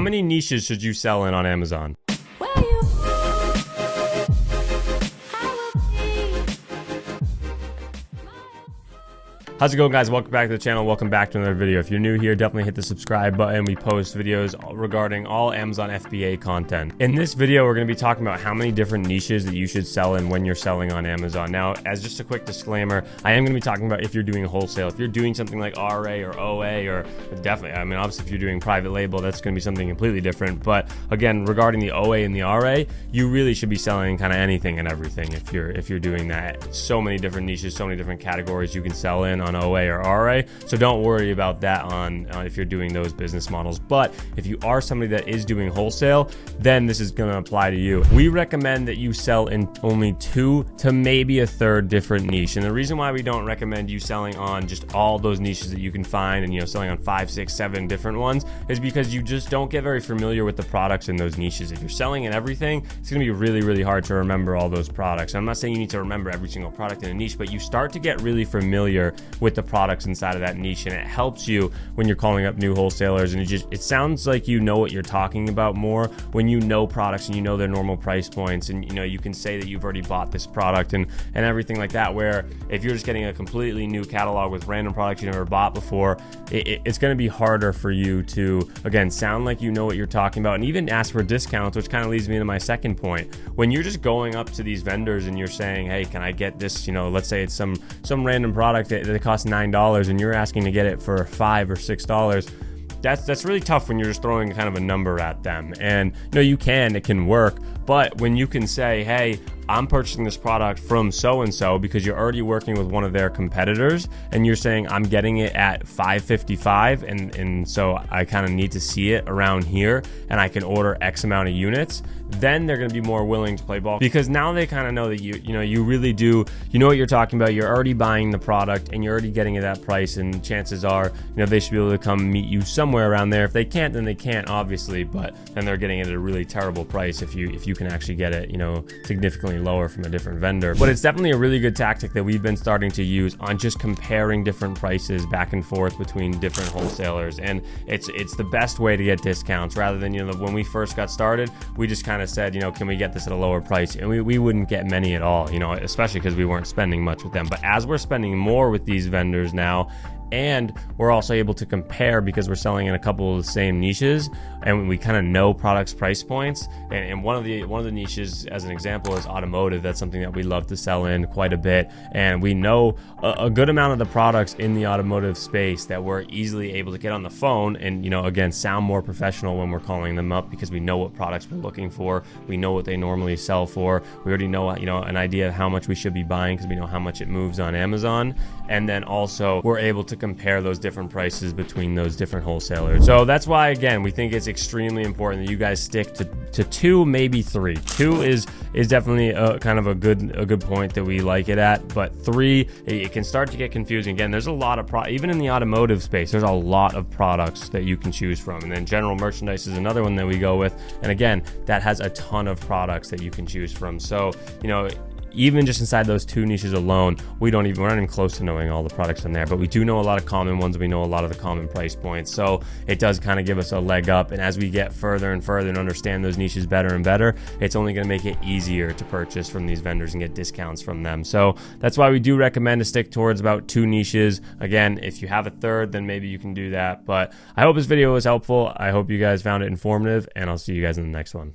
many niches should you sell in on Amazon? How's it going, guys? Welcome back to the channel. Welcome back to another video. If you're new here, definitely hit the subscribe button. We post videos regarding all Amazon FBA content. In this video, we're going to be talking about how many different niches that you should sell in when you're selling on Amazon. Now, as just a quick disclaimer, I am going to be talking about if you're doing wholesale. If you're doing something like RA or OA, or definitely, I mean, obviously, if you're doing private label, that's going to be something completely different. But again, regarding the OA and the RA, you really should be selling kind of anything and everything if you're doing that. So many different niches, so many different categories you can sell in on OA or RA, so don't worry about that on if you're doing those business models. But if you are somebody that is doing wholesale, then this is going to apply to you. We recommend that you sell in only 2 to maybe a third different niche, and the reason why we don't recommend you selling on just all those niches that you can find and selling on 5, 6, 7 different ones is because you just don't get very familiar with the products in those niches. If you're selling in everything, it's going to be really, really hard to remember all those products. I'm not saying you need to remember every single product in a niche, but you start to get really familiar with the products inside of that niche, and it helps you when you're calling up new wholesalers. And it sounds like you know what you're talking about more when you know products and you know their normal price points, and you can say that you've already bought this product and everything like that. Where if you're just getting a completely new catalog with random products you never bought before, it's going to be harder for you to, again, sound like you know what you're talking about and even ask for discounts, which kind of leads me to my second point. When you're just going up to these vendors and you're saying, hey, can I get this, let's say it's some random product that costs $9 and you're asking to get it for $5 or $6, that's really tough when you're just throwing kind of a number at them. And it can work, but when you can say, hey, I'm purchasing this product from so-and-so because you're already working with one of their competitors, and you're saying I'm getting it at $5.55, and so I kind of need to see it around here and I can order X amount of units, then they're going to be more willing to play ball, because now they kind of know that you really do, what you're talking about. You're already buying the product and you're already getting it at that price, and chances are they should be able to come meet you somewhere around there. If they can't, then they can't, obviously, but then they're getting it at a really terrible price if you can actually get it significantly lower from a different vendor. But it's definitely a really good tactic that we've been starting to use on just comparing different prices back and forth between different wholesalers, and it's the best way to get discounts, rather than when we first got started, we just kind of said, can we get this at a lower price, and we wouldn't get many at all, especially because we weren't spending much with them. But as we're spending more with these vendors now, and we're also able to compare because we're selling in a couple of the same niches, and we kind of know products' price points. And one of the niches, as an example, is automotive. That's something that we love to sell in quite a bit, and we know a good amount of the products in the automotive space that we're easily able to get on the phone and again, sound more professional when we're calling them up, because we know what products we're looking for. We know what they normally sell for. We already know an idea of how much we should be buying because we know how much it moves on Amazon. And then also we're able to compare those different prices between those different wholesalers. So that's why, again, we think it's extremely important that you guys stick to 2, maybe 3. 2 is definitely kind of a good point that we like it at, but 3, it can start to get confusing. Again, there's a lot of even in the automotive space, there's a lot of products that you can choose from. And then general merchandise is another one that we go with, and again, that has a ton of products that you can choose from. So even just inside those 2 niches alone, we're not even close to knowing all the products in there, but we do know a lot of common ones. We know a lot of the common price points, so it does kind of give us a leg up. And as we get further and further and understand those niches better and better, it's only going to make it easier to purchase from these vendors and get discounts from them. So that's why we do recommend to stick towards about 2 niches. Again, if you have a third, then maybe you can do that. But I hope this video was helpful. I hope you guys found it informative, and I'll see you guys in the next one.